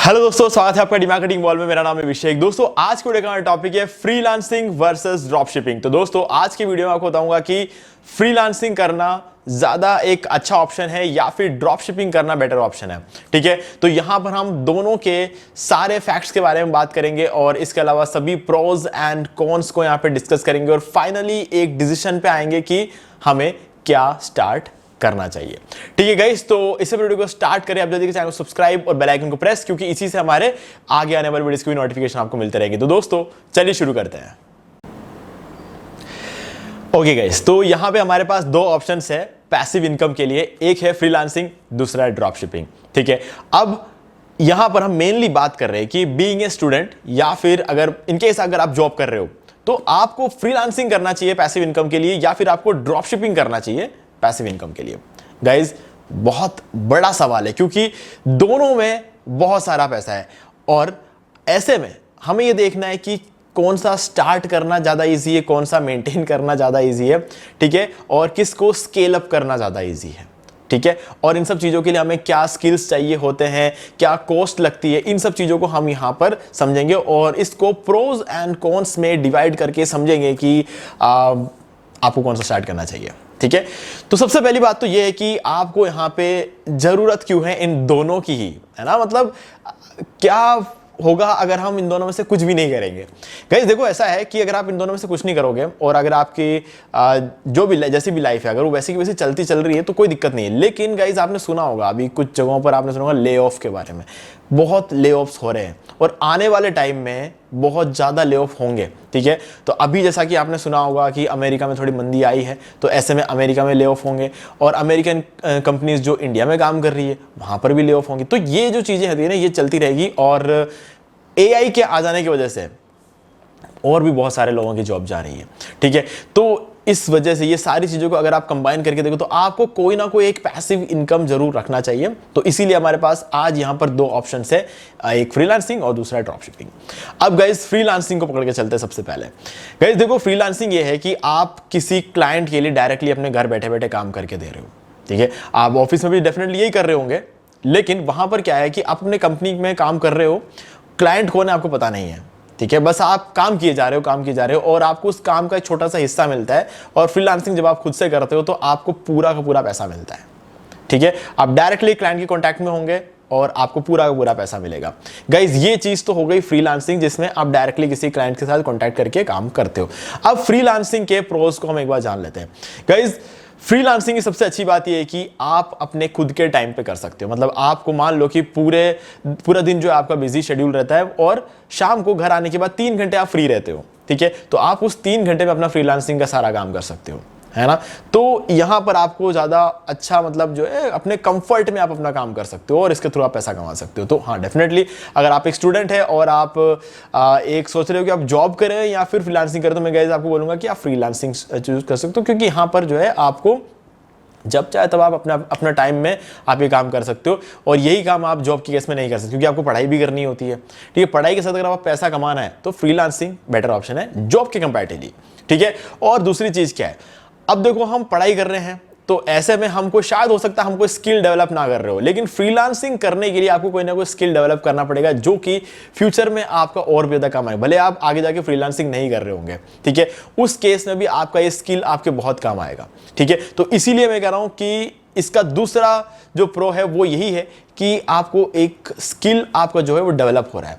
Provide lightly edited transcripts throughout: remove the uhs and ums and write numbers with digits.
Hello दोस्तों, स्वागत है आपका डीमार्केटिंग वॉल में। मेरा नाम है अभिषेक। दोस्तों आज के वीडियो का टॉपिक है फ्रीलांसिंग वर्सेस ड्रॉपशिपिंग। तो दोस्तों आज की वीडियो में आपको बताऊंगा कि फ्रीलांसिंग करना ज्यादा एक अच्छा ऑप्शन है या फिर ड्रॉपशिपिंग करना बेटर ऑप्शन है। ठीक है, तो यहां पर हम दोनों के सारे फैक्ट्स के बारे में बात करेंगे और इसके अलावा सभी प्रोज एंड कॉन्स को यहां पे डिस्कस करेंगे और फाइनली एक डिसीजन पे आएंगे कि हमें क्या स्टार्ट करना चाहिए। ठीक है गाइस, तो इस वीडियो को स्टार्ट करें। आप जल्दी से चैनल को सब्सक्राइब और बेल आइकन को प्रेस, क्योंकि इसी से हमारे आगे आने वाले वीडियोस की नोटिफिकेशन आपको मिलते रहेगी। तो दोस्तों चलिए शुरू करते हैं। ओके गाइस, तो यहां पे हमारे पास दो ऑप्शंस है पैसिव इनकम के लिए। एक है फ्रीलांसिंग, दूसरा है ड्रॉप शिपिंग। ठीक है, अब यहां पर हम मेनली बात कर रहे हैं कि बीइंग ए स्टूडेंट या फिर अगर इनकेस अगर आप जॉब कर रहे हो तो आपको फ्रीलांसिंग करना चाहिए पैसिव इनकम के लिए या फिर आपको ड्रॉप शिपिंग करना चाहिए पैसिव इनकम के लिए। गाइज बहुत बड़ा सवाल है, क्योंकि दोनों में बहुत सारा पैसा है और ऐसे में हमें यह देखना है कि कौन सा स्टार्ट करना ज्यादा इजी है, कौन सा मेंटेन करना ज्यादा इजी है। ठीक है, और किसको स्केल अप करना ज्यादा इजी है। ठीक है, और इन सब चीजों के लिए हमें क्या स्किल्स चाहिए होते हैं, क्या कॉस्ट लगती है, इन सब चीजों को हम यहां पर समझेंगे और इसको प्रोज एंड कॉन्स में डिवाइड करके समझेंगे कि आपको कौन सा स्टार्ट करना चाहिए। ठीक है, तो सबसे पहली बात तो यह है कि आपको यहां पे जरूरत क्यों है इन दोनों की ही, है ना। मतलब क्या होगा अगर हम इन दोनों में से कुछ भी नहीं करेंगे। गाइस देखो, ऐसा है कि अगर आप इन दोनों में से कुछ नहीं करोगे और अगर आपकी जो भी जैसी भी लाइफ है अगर वो वैसी की वैसी चलती चल रही है तो कोई दिक्कत नहीं है। लेकिन गाइस आपने सुना होगा, अभी कुछ जगहों पर आपने सुना होगा ले ऑफ के बारे में। बहुत ले ऑफ्स हो रहे हैं और आने वाले टाइम में बहुत ज्यादा ले ऑफ होंगे। ठीक है, तो अभी जैसा कि आपने सुना होगा कि अमेरिका में थोड़ी मंदी आई है, तो ऐसे में अमेरिका में ले ऑफ होंगे और अमेरिकन कंपनीज जो इंडिया में काम कर रही है वहां पर भी ले ऑफ होंगी। तो ये जो चीजें होती है ना, ये चलती रहेगी और एआई के आ जाने की वजह से और भी बहुत सारे लोगों की जॉब जा रही है। ठीक है, तो इस वजह से ये सारी चीजों को अगर आप कंबाइन करके देखो तो आपको कोई ना कोई एक पैसिव इनकम जरूर रखना चाहिए। तो इसीलिए हमारे पास आज यहां पर दो ऑप्शंस है, एक फ्रीलांसिंग और दूसरा ड्रॉप शिपिंग। अब गाइस फ्रीलांसिंग को पकड़ के चलते हैं। सबसे पहले गाइस देखो, फ्रीलांसिंग ये है कि आप किसी क्लाइंट के लिए डायरेक्टली अपने घर बैठे बैठे काम करके दे रहे हो। ठीक है, आप ऑफिस में भी डेफिनेटली यही कर रहे होंगे, लेकिन वहां पर क्या है कि आप अपने कंपनी में काम कर रहे हो, क्लाइंट कौन है आपको पता नहीं है। ठीक है, बस आप काम किए जा रहे हो और आपको उस काम का एक छोटा सा हिस्सा मिलता है। और फ्रीलांसिंग जब आप खुद से करते हो तो आपको पूरा का पूरा पैसा मिलता है। ठीक है, आप डायरेक्टली क्लाइंट के कांटेक्ट में होंगे और आपको पूरा का पूरा पैसा मिलेगा। गाइज ये चीज तो हो गई फ्रीलांसिंग, जिसमें आप डायरेक्टली किसी क्लाइंट के साथ कांटेक्ट करके काम करते हो। अब फ्रीलांसिंग के प्रोज को हम एक बार जान लेते हैं। गाइज फ्रीलांसिंग की सबसे अच्छी बात यह है कि आप अपने खुद के टाइम पे कर सकते हो। मतलब आपको मान लो कि पूरा दिन जो है आपका बिजी शेड्यूल रहता है और शाम को घर आने के बाद 3 घंटे आप फ्री रहते हो। ठीक है, तो आप उस 3 घंटे में अपना फ्रीलांसिंग का सारा काम कर सकते हो, है ना। तो यहां पर आपको ज्यादा अच्छा मतलब जो है अपने कंफर्ट में आप अपना काम कर सकते हो और इसके थ्रू आप पैसा कमा सकते हो। तो हाँ, डेफिनेटली अगर आप एक स्टूडेंट है और आप एक सोच रहे हो कि आप जॉब करें या फिर फ्रीलांसिंग करें, तो मैं गाइस आपको बोलूंगा कि आप फ्रीलांसिंग चूज कर सकते हो, क्योंकि यहां पर जो है आपको जब चाहे तब आप अपना टाइम में आप ये काम कर सकते हो और यही काम आप जॉब के केस में नहीं कर सकते, क्योंकि आपको पढ़ाई भी करनी होती है। ठीक है, पढ़ाई के साथ अगर आप पैसा कमाना है तो फ्रीलांसिंग बेटर ऑप्शन है जॉब के कंपैरेटिवली। ठीक है, और दूसरी चीज क्या है, अब देखो हम पढ़ाई कर रहे हैं तो ऐसे में हमको शायद हो सकता है हमको स्किल डेवलप ना कर रहे हो, लेकिन फ्रीलांसिंग करने के लिए आपको कोई ना कोई स्किल डेवलप करना पड़ेगा जो कि फ्यूचर में आपका और भी ज्यादा काम आएगा। भले आप आगे जाके फ्रीलांसिंग नहीं कर रहे होंगे, ठीक है, उस केस में भी आपका ये स्किल आपके बहुत काम आएगा। ठीक है, तो इसीलिए मैं कह रहा हूं कि इसका दूसरा जो प्रो है वो यही है कि आपको एक स्किल आपका जो है वो डेवलप हो रहा है।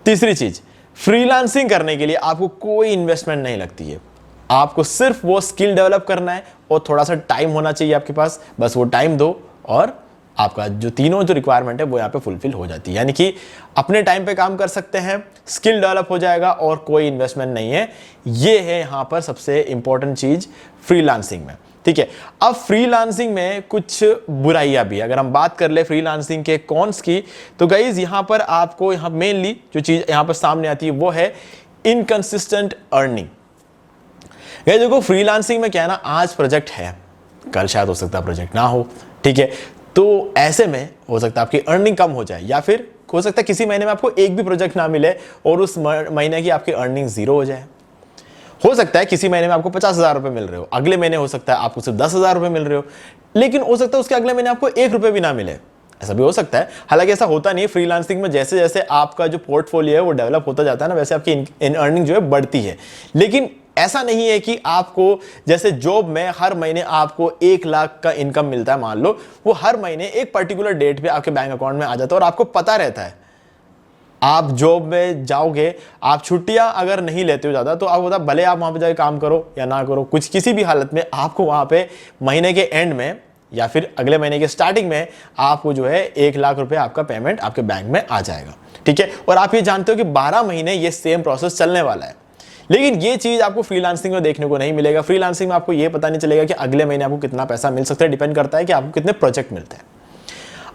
तीसरी चीज, फ्रीलांसिंग करने के लिए आपको कोई इन्वेस्टमेंट नहीं लगती है। आपको सिर्फ वो स्किल डेवलप करना है और थोड़ा सा टाइम होना चाहिए आपके पास, बस वो टाइम दो और आपका जो तीनों जो रिक्वायरमेंट है वो यहाँ पे फुलफिल हो जाती है। यानी कि अपने टाइम पे काम कर सकते हैं, स्किल डेवलप हो जाएगा और कोई इन्वेस्टमेंट नहीं है। ये है यहाँ पर सबसे इंपॉर्टेंट चीज फ्रीलांसिंग में। ठीक है, अब फ्रीलांसिंग में कुछ बुराइयां भी, अगर हम बात कर ले फ्रीलांसिंग के कॉन्स की, तो गाइज यहाँ पर आपको यहाँ मेनली जो चीज यहाँ पर सामने आती है वो है इनकंसिस्टेंट अर्निंग। ये देखो फ्रीलांसिंग में क्या है ना, आज प्रोजेक्ट है, कल शायद हो सकता है प्रोजेक्ट ना हो। ठीक है, तो ऐसे में हो सकता है आपकी अर्निंग कम हो जाए या फिर हो सकता है किसी महीने में आपको एक भी प्रोजेक्ट ना मिले और उस महीने की आपकी अर्निंग 0 हो जाए। हो सकता है किसी महीने में आपको 50,000 रुपए मिल रहे हो, अगले महीने हो सकता है आपको सिर्फ 10,000 रुपए मिल रहे हो, लेकिन हो सकता है उसके अगले महीने आपको 1 रुपए भी ना मिले। ऐसा भी हो सकता है, हालांकि ऐसा होता नहीं है। फ्रीलांसिंग में जैसे जैसे आपका जो पोर्टफोलियो है वो डेवलप होता जाता है ना, वैसे आपकी इन अर्निंग जो है बढ़ती है। लेकिन ऐसा नहीं है कि आपको जैसे जॉब में हर महीने आपको 1 लाख का इनकम मिलता है, मान लो वो हर महीने एक पर्टिकुलर डेट पे आपके बैंक अकाउंट में आ जाता है और आपको पता रहता है। आप जॉब में जाओगे, आप छुट्टियां अगर नहीं लेते हो ज्यादा, तो आप होता भले आप वहां पे जाके काम करो या ना करो, कुछ किसी भी हालत में आपको वहां पे महीने के एंड में या फिर अगले महीने के स्टार्टिंग में आपको जो है 1 लाख रुपए आपका पेमेंट आपके बैंक में आ जाएगा, ठीक है। और आप ये जानते हो कि 12 महीने ये सेम प्रोसेस चलने वाला है। लेकिन ये चीज आपको फ्रीलांसिंग में देखने को नहीं मिलेगा। फ्रीलांसिंग में आपको ये पता नहीं चलेगा कि अगले महीने आपको कितना पैसा मिल सकता है, डिपेंड करता है कि आपको कितने प्रोजेक्ट मिलते हैं।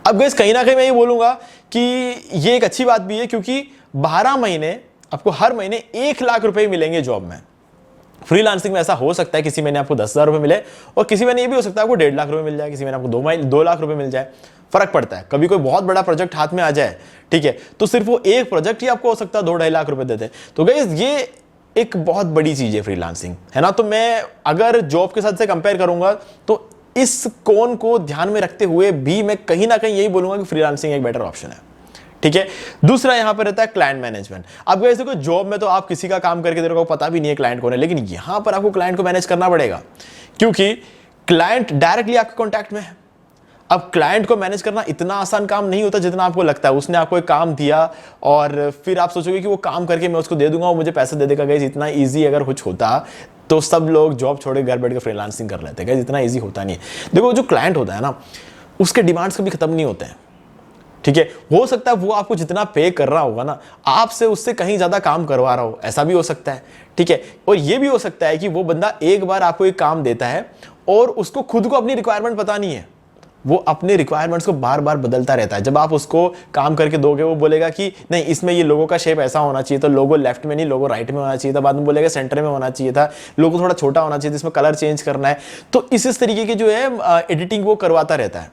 अब गाइस कहीं ना कहीं मैं ये बोलूंगा कि ये एक अच्छी बात भी है, क्योंकि 12 महीने आपको हर महीने 1 लाख रुपए मिलेंगे जॉब में। फ्रीलांसिंग में ऐसा हो सकता है किसी महीने आपको 10,000 रुपए मिले और किसी महीने ये भी हो सकता है आपको 1.5 लाख रुपए मिल जाए, किसी महीने आपको 2 लाख रुपए मिल जाए, फर्क पड़ता है। कभी कोई बहुत बड़ा प्रोजेक्ट हाथ में आ जाए, ठीक है, तो सिर्फ वो एक प्रोजेक्ट ही आपको हो सकता है 2-2.5 लाख रुपए देते। तो गाइस ये एक बहुत बड़ी चीज है फ्रीलांसिंग, है ना। तो मैं अगर जॉब के साथ से कंपेयर करूंगा तो इस कोण को ध्यान में रखते हुए भी मैं कहीं ना कहीं यही बोलूंगा कि फ्रीलांसिंग एक बेटर ऑप्शन है, ठीक है। दूसरा यहां पर रहता है क्लाइंट मैनेजमेंट। अब वैसे कोई जॉब में तो आप किसी का काम करके तेरे को पता भी नहीं है क्लाइंट कौन है, लेकिन यहां पर आपको क्लाइंट को मैनेज करना पड़ेगा, क्योंकि क्लाइंट डायरेक्टली आपके कॉन्टैक्ट में है। अब क्लाइंट को मैनेज करना इतना आसान काम नहीं होता जितना आपको लगता है। उसने आपको एक काम दिया और फिर आप सोचोगे कि वो काम करके मैं उसको दे दूंगा और मुझे पैसा दे देगा। गाइस इतना इजी अगर कुछ होता तो सब लोग जॉब छोड़ के घर बैठ के फ्रीलांसिंग कर लेते। गाइस इतना इजी होता नहीं है। देखो जो क्लाइंट होता है ना, उसके डिमांड्स कभी खत्म नहीं होते हैं, ठीक है। हो सकता है वो आपको जितना पे कर रहा होगा ना, आपसे उससे कहीं ज्यादा काम करवा रहा हो, ऐसा भी हो सकता है, ठीक है। और ये भी हो सकता है कि वो बंदा एक बार आपको एक काम देता है और उसको खुद को अपनी रिक्वायरमेंट पता नहीं है, वो अपने रिक्वायरमेंट्स को बार बार बदलता रहता है। जब आप उसको काम करके दोगे, वो बोलेगा कि नहीं इसमें ये लोगो का शेप ऐसा होना चाहिए, तो लोगो लेफ्ट में नहीं लोगो राइट में होना चाहिए था। बाद में बोलेगा सेंटर में होना चाहिए था, लोगो थोड़ा छोटा होना चाहिए था, इसमें कलर चेंज करना है। तो इस तरीके की जो है एडिटिंग वो करवाता रहता है,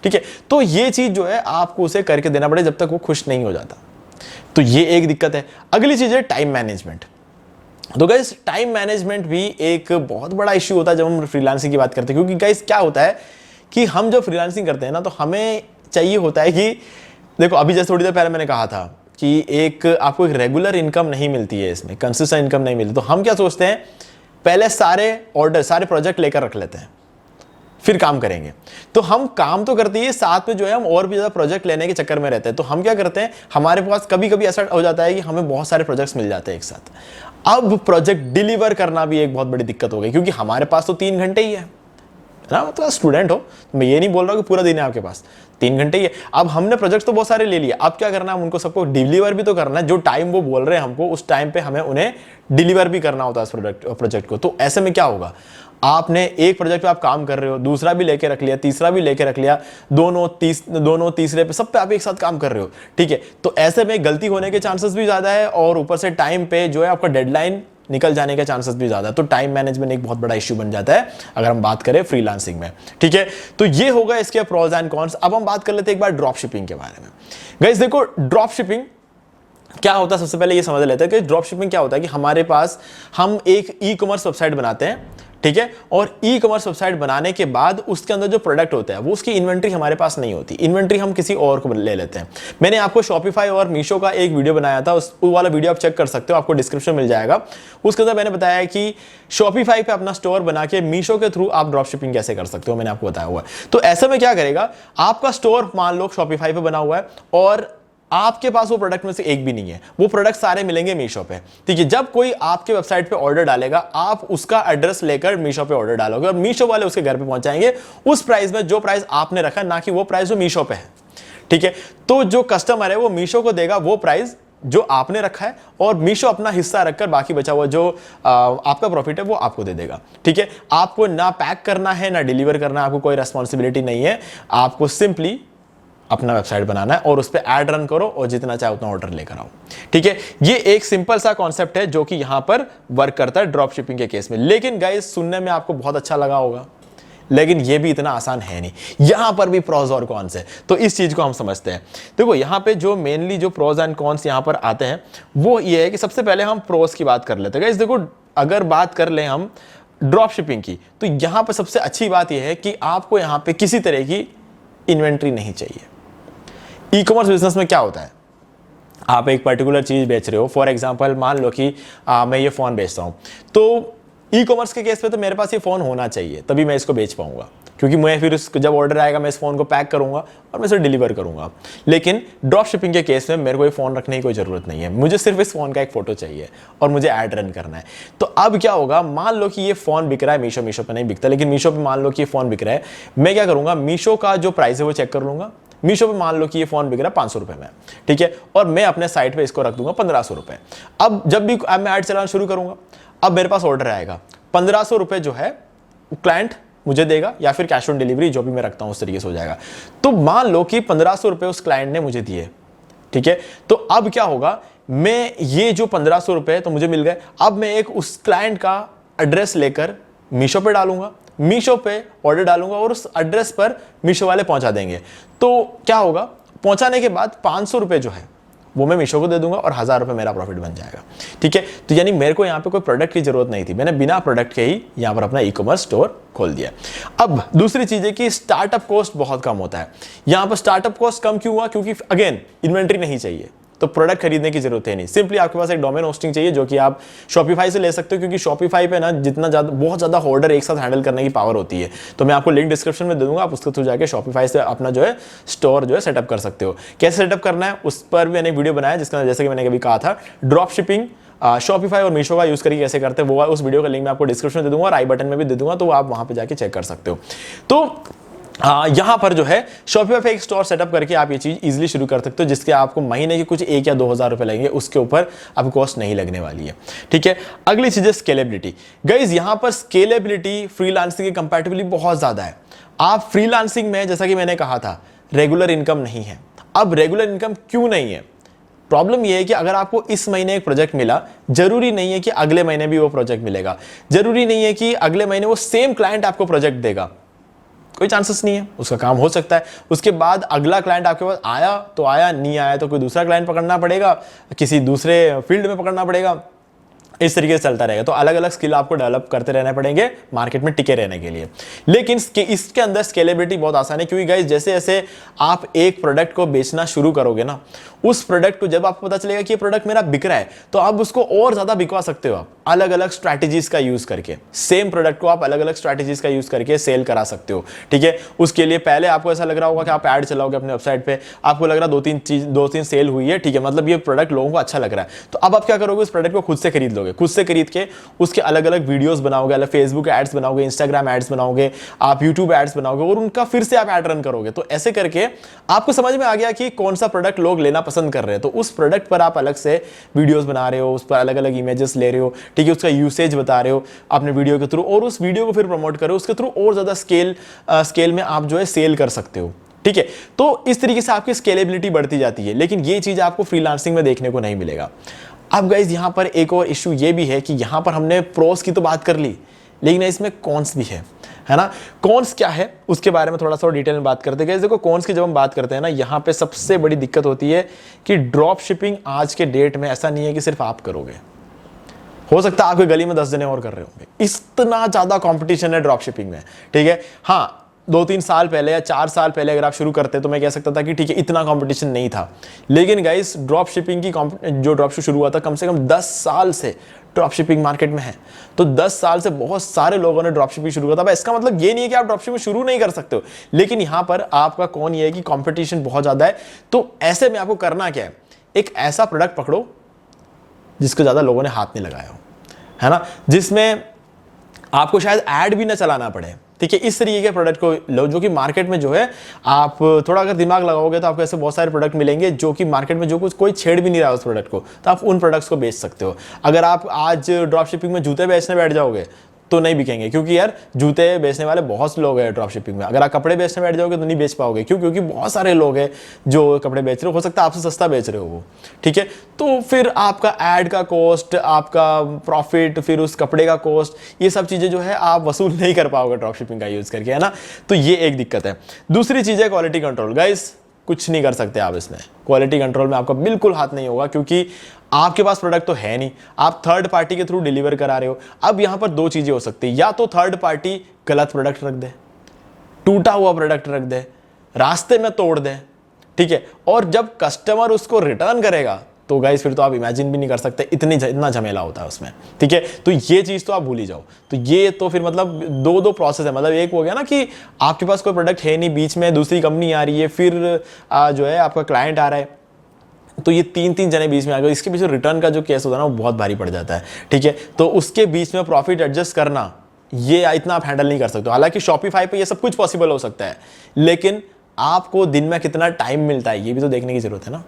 ठीक है। तो ये चीज जो है आपको उसे करके देना पड़े जब तक वो खुश नहीं हो जाता। तो ये एक दिक्कत है। अगली चीज है टाइम मैनेजमेंट। तो गाइस टाइम मैनेजमेंट भी एक बहुत बड़ा इश्यू होता है जब हम फ्रीलांसिंग की बात करते हैं, क्योंकि गाइस क्या होता है कि हम जब फ्रीलांसिंग करते हैं ना, तो हमें चाहिए होता है कि देखो अभी जैसे थोड़ी देर पहले मैंने कहा था कि एक आपको एक रेगुलर इनकम नहीं मिलती है, इसमें कंसिस्टेंट इनकम नहीं मिलती। तो हम क्या सोचते हैं, पहले सारे ऑर्डर सारे प्रोजेक्ट लेकर रख लेते हैं, फिर काम करेंगे। तो हम काम तो करते ही साथ में जो है हम और भी ज्यादा प्रोजेक्ट लेने के चक्कर में रहते हैं। तो हम क्या करते हैं, हमारे पास कभी कभी ऐसा हो जाता है कि हमें बहुत सारे प्रोजेक्ट्स मिल जाते हैं एक साथ। अब प्रोजेक्ट डिलीवर करना भी एक बहुत बड़ी दिक्कत हो गई, क्योंकि हमारे पास तो 3 घंटे ही है ना, मतलब स्टूडेंट हो, मैं ये नहीं बोल रहा हूँ कि पूरा दिन है आपके पास, 3 घंटे ही है। अब हमने प्रोजेक्ट तो बहुत सारे ले लिए, अब क्या करना है, उनको सबको डिलीवर भी तो करना है। जो टाइम वो बोल रहे हैं हमको, उस टाइम पे हमें उन्हें डिलीवर भी करना होता है इस प्रोजेक्ट को। तो ऐसे में क्या होगा, आपने एक प्रोजेक्ट पे आप काम कर रहे हो, दूसरा भी लेके रख लिया, तीसरा भी लेके रख लिया, दोनों तीसरे पे, सब पे आप एक साथ काम कर रहे हो, ठीक है। तो ऐसे में गलती होने के चांसेस भी ज्यादा है और ऊपर से टाइम पे जो है आपका डेडलाइन निकल जाने के चांसेस भी ज्यादा है। तो टाइम मैनेजमेंट एक बहुत बड़ा इश्यू बन जाता है अगर हम बात करें फ्रीलांसिंग में, ठीक है। तो ये होगा इसके प्रोज एंड कॉन्स। अब हम बात कर लेते हैं एक बार ड्रॉप शिपिंग के बारे में। गाइस देखो ड्रॉप शिपिंग क्या होता है, सबसे पहले ये समझ लेते हैं कि ड्रॉप शिपिंग क्या होता है। कि हमारे पास हम एक ई कॉमर्स वेबसाइट बनाते हैं, ठीक है, और ई कॉमर्स वेबसाइट बनाने के बाद उसके अंदर जो प्रोडक्ट होता है वो उसकी इन्वेंट्री हमारे पास नहीं होती, इन्वेंट्री हम किसी और को ले लेते हैं। मैंने आपको शॉपिफाई और मीशो का एक वीडियो बनाया था, उस वाला वीडियो आप चेक कर सकते हो, आपको डिस्क्रिप्शन मिल जाएगा। उसके अंदर मैंने बताया कि शॉपिफाई पे अपना स्टोर बना के मीशो के थ्रू आप ड्रॉप शिपिंग कैसे कर सकते हो, मैंने आपको बताया हुआ है। तो ऐसे में क्या करेगा, आपका स्टोर मान लो शॉपिफाई पे बना हुआ है और आपके पास वो प्रोडक्ट में से एक भी नहीं है, वो प्रोडक्ट सारे मिलेंगे मीशो पे, ठीक है। जब कोई आपके वेबसाइट पे ऑर्डर डालेगा, आप उसका एड्रेस लेकर मीशो पे ऑर्डर डालोगे और मीशो वाले उसके घर पे पहुंचाएंगे उस प्राइस में, जो प्राइस आपने रखा, ना कि वो प्राइस जो मीशो पे है, ठीक है। तो जो कस्टमर है वो मीशो को देगा वो प्राइस जो आपने रखा है और मीशो अपना हिस्सा रखकर बाकी बचा हुआ जो आपका प्रॉफिट है वो आपको दे देगा, ठीक है। आपको ना पैक करना है ना डिलीवर करना है, आपको कोई रेस्पॉन्सिबिलिटी नहीं है, आपको सिंपली अपना वेबसाइट बनाना है और उस पर ऐड रन करो और जितना चाहे उतना ऑर्डर लेकर आओ, ठीक है। ये एक सिंपल सा कॉन्सेप्ट है जो कि यहां पर वर्क करता है ड्रॉप शिपिंग के केस में। लेकिन गाइस सुनने में आपको बहुत अच्छा लगा होगा, लेकिन ये भी इतना आसान है नहीं, यहां पर भी प्रोज और कॉन्स है। तो इस चीज को हम समझते हैं। देखो यहां पे जो मेनली जो प्रोज एंड कॉन्स यहां पर आते हैं वो ये है कि सबसे पहले हम प्रोज की बात कर लेते हैं। गाइस देखो अगर बात कर लें हम ड्रॉप शिपिंग की, तो यहां पर सबसे अच्छी बात यह है कि आपको यहां पे किसी तरह की इन्वेंट्री नहीं चाहिए। ई कॉमर्स बिजनेस में क्या होता है, आप एक पर्टिकुलर चीज़ बेच रहे हो, फॉर एग्जांपल मान लो कि मैं ये फ़ोन बेचता हूँ, तो ई कॉमर्स के केस पे तो मेरे पास ये फ़ोन होना चाहिए तभी मैं इसको बेच पाऊंगा, क्योंकि मैं फिर जब ऑर्डर आएगा मैं इस फ़ोन को पैक करूंगा और मैं इसे डिलीवर करूंगा। लेकिन ड्रॉप शिपिंग के केस में मेरे को ये फ़ोन रखने की कोई ज़रूरत नहीं है, मुझे सिर्फ इस फ़ोन का एक फ़ोटो चाहिए और मुझे ऐड रन करना है। तो अब क्या होगा, मान लो कि ये फ़ोन बिक रहा है, मीशो पे नहीं बिकता, लेकिन मीशो पे मान लो कि ये फ़ोन बिक रहा है, मैं क्या करूँगा, मीशो का जो प्राइस है वो चेक कर लूँगा। मीशो पे मान लो कि ये फ़ोन बिक रहा है 500 रुपये में, ठीक है, और मैं अपने साइट पे इसको रख दूंगा 1500 रुपये। अब जब भी मैं ऐड चलाना शुरू करूंगा, अब मेरे पास ऑर्डर आएगा, 1500 रुपये जो है क्लाइंट मुझे देगा या फिर कैश ऑन डिलीवरी जो भी मैं रखता हूं उस तरीके से हो जाएगा। तो मान लो कि 1500 रुपये उस क्लाइंट ने मुझे दिए, ठीक है, तो अब क्या होगा, मैं ये जो 1500 रुपये तो मुझे मिल गए, अब मैं एक उस क्लाइंट का एड्रेस लेकर मीशो पे डालूंगा, मीशो पे ऑर्डर डालूंगा और उस एड्रेस पर मीशो वाले पहुंचा देंगे। तो क्या होगा, पहुंचाने के बाद 500 रुपये जो है वो मैं मीशो को दे दूंगा और 1000 रुपये मेरा प्रॉफिट बन जाएगा, ठीक है। तो यानी मेरे को यहाँ पे कोई प्रोडक्ट की जरूरत नहीं थी, मैंने बिना प्रोडक्ट के ही यहाँ पर अपना ई कॉमर्स स्टोर खोल दिया। अब दूसरी चीज है कि स्टार्टअप कॉस्ट बहुत कम होता है। यहाँ पर स्टार्टअप कॉस्ट कम क्यों हुआ, क्योंकि अगेन इन्वेंट्री नहीं चाहिए, तो प्रोडक्ट खरीदने की जरूरत है नहीं, सिंपली आपके पास एक डोमेन होस्टिंग चाहिए जो कि आप शॉपिफाई से ले सकते हो, क्योंकि शॉपिफाई पे ना जितना ज़्यादा बहुत ज़्यादा ऑर्डर एक साथ हैंडल करने की पावर होती है। तो मैं आपको लिंक डिस्क्रिप्शन में दे दूंगा, आप उसके थ्रू जाके शॉपिफाई से अपना जो है स्टोर जो है सेटअप कर सकते हो। कैसे सेटअप करना है उस पर भी मैंने वीडियो बनाया, जिसका जैसे कि मैंने कभी कहा था ड्रॉप शिपिंग शॉपिफाई और मीशो का यूज करके कैसे करते हैं, वो उस वीडियो का लिंक मैं आपको डिस्क्रिप्शन में दे दूंगा और आई बटन में भी दे दूंगा, तो आप वहां पे जाके चेक कर सकते हो। तो यहां पर जो है शॉपिफाई पे एक स्टोर सेटअप करके आप ये चीज इजीली शुरू कर सकते हो, जिसके आपको महीने के कुछ 1 या 2000 रुपए लगेंगे, उसके ऊपर आपको कॉस्ट नहीं लगने वाली है, ठीक है। अगली चीज है स्केलेबिलिटी। गाइस यहां पर स्केलेबिलिटी फ्रीलांसिंग के कंपैरेटिवली बहुत ज्यादा है। आप फ्रीलांसिंग में, जैसा कि मैंने कहा था, रेगुलर इनकम नहीं है। अब रेगुलर इनकम क्यों नहीं है, प्रॉब्लम यह है कि अगर आपको इस महीने एक प्रोजेक्ट मिला, जरूरी नहीं है कि अगले महीने भी वो प्रोजेक्ट मिलेगा, जरूरी नहीं है कि अगले महीने वो सेम क्लाइंट आपको प्रोजेक्ट देगा, कोई चांसेस नहीं है। उसका काम हो सकता है, उसके बाद अगला क्लाइंट आपके पास आया तो आया, नहीं आया तो कोई दूसरा क्लाइंट पकड़ना पड़ेगा, किसी दूसरे फील्ड में पकड़ना पड़ेगा, इस तरीके से चलता रहेगा। तो अलग अलग स्किल आपको डेवलप करते रहने पड़ेंगे मार्केट में टिके रहने के लिए। लेकिन इसके अंदर स्केलेबिलिटी बहुत आसान है, क्योंकि गाइस जैसे जैसे आप एक प्रोडक्ट को बेचना शुरू करोगे ना, उस प्रोडक्ट को जब आपको पता चलेगा कि ये प्रोडक्ट मेरा बिक रहा है, तो आप उसको और ज्यादा बिकवा सकते हो। आप अलग अलग स्ट्रैटेजीज का यूज करके सेम प्रोडक्ट को आप अलग अलग स्ट्रैटेजीज का यूज करके सेल करा सकते हो, ठीक है। उसके लिए पहले आपको ऐसा लग रहा होगा कि आप ऐड चलाओगे अपने वेबसाइट पे, आपको लग रहा है 2-3 सेल हुई है, ठीक है, मतलब ये प्रोडक्ट लोगों को अच्छा लग रहा है, तो अब आप क्या करोगे, उस प्रोडक्ट को खुद से खरीद लोगे, खुद से खरीद के उसके अलग अलग वीडियोस बनाओगे, अलग फेसबुक एड्स बनाओगे, इंस्टाग्राम एड्स बनाओगे, आप यूट्यूब एड्स बनाओगे और उनका फिर से आप ऐड रन करोगे। तो ऐसे करके आपको समझ में आ गया कि कौन सा प्रोडक्ट लोग लेना पसंद कर रहे हैं, तो उस प्रोडक्ट पर आप अलग से वीडियोस बना रहे हो, उस पर अलग अलग इमेजेस ले रहे हो, ठीक है, उसका यूसेज बता रहे हो अपने वीडियो के थ्रू, और उस वीडियो को फिर प्रमोट करो, उसके थ्रू और ज्यादा स्केल में आप जो है सेल कर सकते हो, ठीक है। तो इस तरीके से आपकी स्केलेबिलिटी बढ़ती जाती है, लेकिन ये चीज आपको फ्रीलांसिंग में देखने को नहीं मिलेगा। अब गाइज यहां पर एक और इश्यू ये भी है कि यहां पर हमने प्रोस की तो बात कर ली, लेकिन इसमें कॉन्स भी है ना। कॉन्स क्या है उसके बारे में थोड़ा सा डिटेल में बात करते हैं। देखो कॉन्स की जब हम बात करते हैं ना, यहां पे सबसे बड़ी दिक्कत होती है कि ड्रॉप शिपिंग आज के डेट में ऐसा नहीं है कि सिर्फ आप करोगे, हो सकता है आपके गली में 10 जने और कर रहे होंगे, इतना ज्यादा कंपटीशन है ड्रॉप शिपिंग में, ठीक है। हाँ 2-3 साल पहले या 4 साल पहले अगर आप शुरू करते तो मैं कह सकता था कि ठीक है इतना कंपटीशन नहीं था, लेकिन गाइस ड्रॉप शिपिंग की जो ड्रॉप शिपिंग शुरू हुआ था कम से कम 10 साल से ड्रॉप शिपिंग मार्केट में है, तो 10 साल से बहुत सारे लोगों ने ड्रॉप शिपिंग शुरू किया था। इसका मतलब ये नहीं है कि आप ड्रॉप शिपिंग शुरू नहीं कर सकते हो, लेकिन यहां पर आपका कौन ये है कि कंपटीशन बहुत ज्यादा है। तो ऐसे में आपको करना क्या है, एक ऐसा प्रोडक्ट पकड़ो जिसको ज्यादा लोगों ने हाथ नहीं लगाया हो, है ना, जिसमें आपको शायद ऐड भी ना चलाना पड़े, ठीक है। इस तरीके के प्रोडक्ट को लो जो कि मार्केट में जो है आप थोड़ा अगर दिमाग लगाओगे तो आपको ऐसे बहुत सारे प्रोडक्ट मिलेंगे जो कि मार्केट में जो कुछ कोई छेड़ भी नहीं रहा उस प्रोडक्ट को, तो आप उन प्रोडक्ट्स को बेच सकते हो। अगर आप आज ड्रॉप शिपिंग में जूते बेचने बैठ जाओगे तो नहीं बिकेंगे, क्योंकि यार जूते बेचने वाले बहुत से लोग हैं ड्रॉप शिपिंग में। अगर आप कपड़े बेचने बैठ जाओगे तो नहीं बेच पाओगे, क्यों, क्योंकि बहुत सारे लोग हैं जो कपड़े बेच रहे हो सकता है आपसे सस्ता बेच रहे हो वो, ठीक है। तो फिर आपका ऐड का कॉस्ट, आपका प्रॉफिट, फिर उस कपड़े का कॉस्ट, ये सब चीजें जो है आप वसूल नहीं कर पाओगे ड्रॉप शिपिंग का यूज करके, है ना। तो ये एक दिक्कत है। दूसरी चीज है क्वालिटी कंट्रोल। गाइस कुछ नहीं कर सकते आप इसमें, क्वालिटी कंट्रोल में आपका बिल्कुल हाथ नहीं होगा, क्योंकि आपके पास प्रोडक्ट तो है नहीं, आप थर्ड पार्टी के थ्रू डिलीवर करा रहे हो। अब यहां पर 2 चीजें हो सकती है, या तो थर्ड पार्टी गलत प्रोडक्ट रख दे, टूटा हुआ प्रोडक्ट रख दे, रास्ते में तोड़ दें, ठीक है, और जब कस्टमर उसको रिटर्न करेगा तो गाइस फिर तो आप इमेजिन भी नहीं कर सकते इतना झमेला होता है उसमें, ठीक है। तो ये चीज़ तो आप भूल ही जाओ। तो ये तो फिर मतलब दो प्रोसेस है, मतलब एक हो गया ना कि आपके पास कोई प्रोडक्ट है नहीं, बीच में दूसरी कंपनी आ रही है, फिर जो है आपका क्लाइंट आ रहा है, तो ये तीन जने बीच में आ गए। इसके बीच में रिटर्न का जो केस होता है ना वो बहुत भारी पड़ जाता है, ठीक है। तो उसके बीच में प्रॉफिट एडजस्ट करना, ये इतना आप हैंडल नहीं कर सकते। हालांकि शॉपिफाई पे ये सब कुछ पॉसिबल हो सकता है, लेकिन आपको दिन में कितना टाइम मिलता है ये भी तो देखने की जरूरत है ना।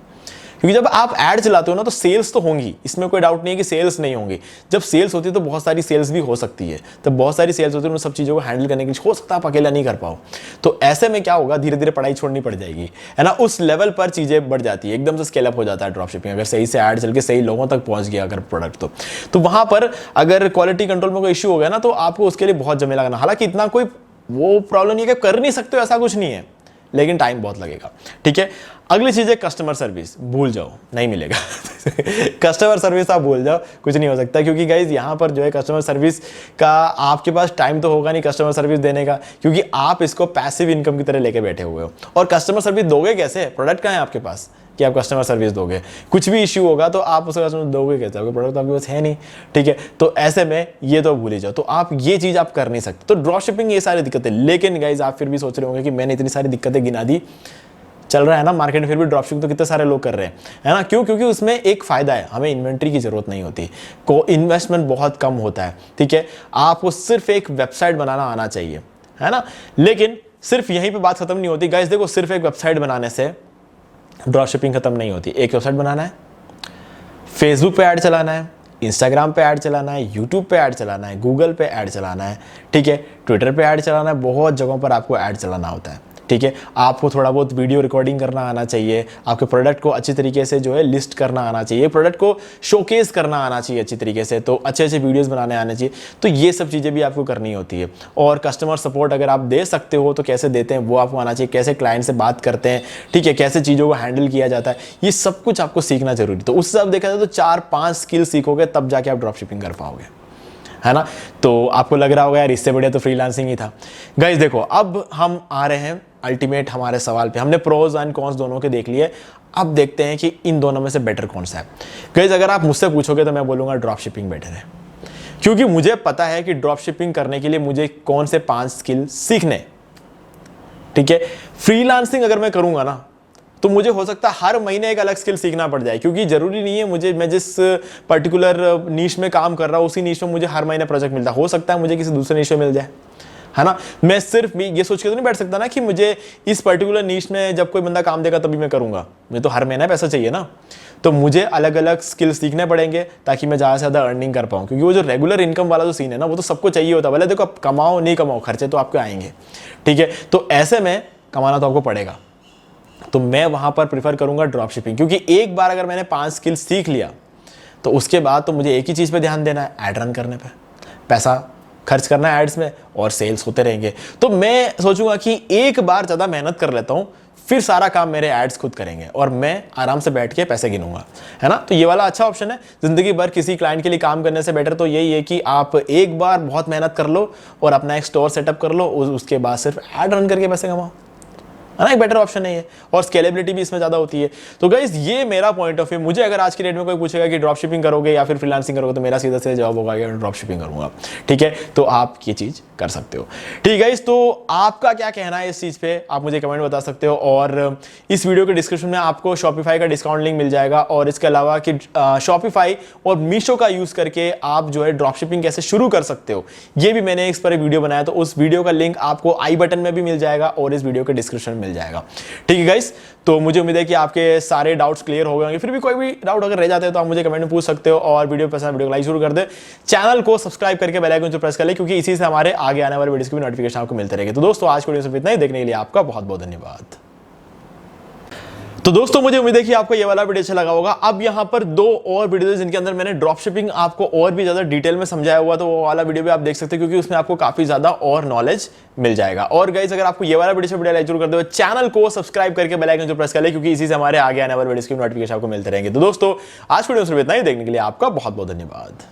क्योंकि जब आप ऐड चलाते हो ना तो सेल्स तो होंगी, इसमें कोई डाउट नहीं है कि सेल्स नहीं होंगी। जब सेल्स होती है तो बहुत सारी सेल्स भी हो सकती है, तो बहुत सारी सेल्स होती है, उन सब चीज़ों को हैंडल करने के लिए हो सकता है आप अकेला नहीं कर पाओ। तो ऐसे में क्या होगा, धीरे धीरे पढ़ाई छोड़नी पड़ जाएगी, है ना। उस लेवल पर चीज़ें बढ़ जाती है, एकदम से स्केल अप हो जाता है ड्रॉप शिपिंग। अगर सही से ऐड चल के सही लोगों तक पहुंच गया अगर प्रोडक्ट, तो वहां पर अगर क्वालिटी कंट्रोल में कोई इश्यू हो गया ना तो आपको उसके लिए बहुत जमे लगना। हालांकि इतना कोई वो प्रॉब्लम नहीं है कि कर नहीं सकते हो, ऐसा कुछ नहीं है, लेकिन टाइम बहुत लगेगा, ठीक है। अगली चीज है कस्टमर सर्विस, भूल जाओ, नहीं मिलेगा। कस्टमर सर्विस आप भूल जाओ, कुछ नहीं हो सकता। क्योंकि गाइज यहाँ पर जो है कस्टमर सर्विस का आपके पास टाइम तो होगा नहीं कस्टमर सर्विस देने का, क्योंकि आप इसको पैसिव इनकम की तरह लेके बैठे हुए हो। और कस्टमर सर्विस दोगे कैसे, प्रोडक्ट कहाँ है आपके पास कि आप कस्टमर सर्विस दोगे। कुछ भी इश्यू होगा तो आप उसका कस्टमर दोगे कैसे, आपके प्रोडक्ट तो आपके पास है नहीं, ठीक है। तो ऐसे में ये तो भूल ही जाओ। तो आप ये चीज़ आप कर नहीं सकते। तो ड्रॉप शिपिंग ये सारी दिक्कतें, लेकिन गाइज आप फिर भी सोच रहे होंगे कि मैंने इतनी सारी दिक्कतें गिना दी, चल रहा है ना मार्केट में, फिर भी ड्रॉप शिपिंग तो कितने सारे लोग कर रहे हैं, है ना। क्यों? क्योंकि उसमें एक फायदा है, हमें इन्वेंट्री की जरूरत नहीं होती, को इन्वेस्टमेंट बहुत कम होता है, ठीक है। आपको सिर्फ एक वेबसाइट बनाना आना चाहिए, है ना। लेकिन सिर्फ यहीं पे बात खत्म नहीं होती गाइस। देखो, सिर्फ एक वेबसाइट बनाने से ड्रॉप शिपिंग खत्म नहीं होती। एक वेबसाइट बनाना है, फेसबुक पे ऐड चलाना है, इंस्टाग्राम पे ऐड चलाना है, यूट्यूब पे ऐड चलाना है, गूगल पे ऐड चलाना है, ठीक है, ट्विटर पे ऐड चलाना है, बहुत जगहों पर आपको ऐड चलाना होता है, ठीक है। आपको थोड़ा बहुत वीडियो रिकॉर्डिंग करना आना चाहिए, आपके प्रोडक्ट को अच्छी तरीके से जो है लिस्ट करना आना चाहिए, प्रोडक्ट को शोकेस करना आना चाहिए अच्छी तरीके से, तो अच्छे अच्छे वीडियोस बनाने आने चाहिए। तो ये सब चीज़ें भी आपको करनी होती है। और कस्टमर सपोर्ट अगर आप दे सकते हो तो कैसे देते हैं वो आपको आना चाहिए, कैसे क्लाइंट से बात करते हैं, ठीक है, कैसे चीज़ों को हैंडल किया जाता है, ये सब कुछ आपको सीखना जरूरी। तो उससे आप देखा जाए तो 4-5 स्किल सीखोगे तब जाके आप ड्रॉप शिपिंग कर पाओगे, है ना। तो आपको लग रहा होगा यार इससे बढ़िया तो फ्रीलांसिंग ही था। गाइस देखो, अब हम आ रहे हैं अल्टीमेट हमारे सवाल पे। हमने प्रोज एंड कॉन्स दोनों के देख लिए, अब देखते हैं कि इन दोनों में से बेटर कौन सा है। गाइस अगर आप मुझसे पूछोगे तो मैं बोलूंगा ड्रॉप शिपिंग बेटर है, क्योंकि मुझे पता है कि ड्रॉप शिपिंग करने के लिए मुझे कौन से 5 स्किल सीखने, ठीक है। फ्रीलांसिंग अगर मैं करूंगा ना तो मुझे हो सकता है हर महीने एक अलग स्किल सीखना पड़ जाए, क्योंकि जरूरी नहीं है मैं जिस पर्टिकुलर नीश में काम कर रहा हूं उसी नीश में मुझे हर महीने प्रोजेक्ट मिलता है। हो सकता है मुझे किसी दूसरे नीश में मिल जाए, है ना। मैं सिर्फ ये सोच के तो नहीं बैठ सकता ना कि मुझे इस पर्टिकुलर नीश में जब कोई बंदा काम देगा तभी मैं करूंगा। मुझे तो हर महीने पैसा चाहिए ना, तो मुझे अलग अलग स्किल सीखने पड़ेंगे ताकि मैं ज़्यादा से ज़्यादा अर्निंग कर पाऊँ। क्योंकि वो जो रेगुलर इनकम वाला जो सीन है ना वो तो सबको चाहिए होता है। भले देखो आप कमाओ नहीं कमाओ, खर्चे तो आपके आएंगे, ठीक है। तो ऐसे में कमाना तो आपको पड़ेगा, तो मैं वहां पर प्रीफर करूंगा ड्रॉप शिपिंग। क्योंकि एक बार अगर मैंने 5 स्किल सीख लिया तो उसके बाद तो मुझे एक ही चीज़ पे ध्यान देना है, ऐड रन करने पे, पैसा खर्च करना है एड्स में और सेल्स होते रहेंगे। तो मैं सोचूंगा कि एक बार ज़्यादा मेहनत कर लेता हूं, फिर सारा काम मेरे एड्स खुद करेंगे और मैं आराम से बैठ के पैसे गिनूंगा, है ना। तो ये वाला अच्छा ऑप्शन है। जिंदगी भर किसी क्लाइंट के लिए काम करने से बेटर तो यही है कि आप एक बार बहुत मेहनत कर लो और अपना एक स्टोर सेटअप कर लो, उसके बाद सिर्फ ऐड रन करके पैसे कमाओ, है ना। एक बेटर ऑप्शन नहीं है और स्केलेबिलिटी भी इसमें ज़्यादा होती है। तो गाइस ये मेरा पॉइंट ऑफ व्यू। मुझे अगर आज की डेट में कोई पूछेगा कि ड्रॉप शिपिंग करोगे या फिर फ्रीलांसिंग करोगे तो मेरा सीधा सीधा जवाब होगा कि मैं ड्रॉप शिपिंग करूंगा, ठीक है। तो आप ये चीज़ कर सकते हो, ठीक है। तो आपका क्या कहना है इस चीज़ पे आप मुझे कमेंट बता सकते हो। और इस वीडियो के डिस्क्रिप्शन में आपको शॉपिफाई का डिस्काउंट लिंक मिल जाएगा, और इसके अलावा कि शॉपिफाई और मीशो का यूज़ करके आप जो है ड्रॉप शिपिंग कैसे शुरू कर सकते हो, ये भी मैंने इस पर एक वीडियो बनाया, तो उस वीडियो का लिंक आपको आई बटन में भी मिल जाएगा और इस वीडियो के डिस्क्रिप्शन में मिल जाएगा, ठीक है गाइस। तो मुझे उम्मीद है कि आपके सारे डाउट्स क्लियर हो गए होंगे। फिर भी कोई भी डाउट अगर रह जाते हैं तो आप मुझे कमेंट में पूछ सकते हो। और वीडियो पसंद वीडियो को लाइक जरूर कर दे, चैनल को सब्सक्राइब करके बेल आइकन को प्रेस कर ले, क्योंकि इसी से हमारे आगे आने वाले वीडियोस की भी नोटिफिकेशन आपको मिलते रहेंगे। तो दोस्तों आज की वीडियो सिर्फ इतना ही, देखने के लिए आपका बहुत बहुत धन्यवाद। तो दोस्तों मुझे उम्मीद है कि आपको ये वाला वीडियो अच्छा लगा होगा। अब यहाँ पर 2 और वीडियोस जिनके अंदर मैंने ड्रॉप शिपिंग आपको और भी ज्यादा डिटेल में समझाया हुआ, तो वो वाला वीडियो भी आप देख सकते हैं, क्योंकि उसमें आपको काफी ज्यादा और नॉलेज मिल जाएगा। और गाइस अगर आपको ये वाला वीडियो लाइक जरूर कर दो, चैनल को सब्सक्राइब करके बेल आइकन जो प्रेस कर ले, क्योंकि इसी से हमारे आगे आने वाले वीडियोस की नोटिफिकेशन आपको मिलते रहेंगे। तो दोस्तों आज वीडियो सिर्फ इतना ही, देखने के लिए आपका बहुत बहुत धन्यवाद।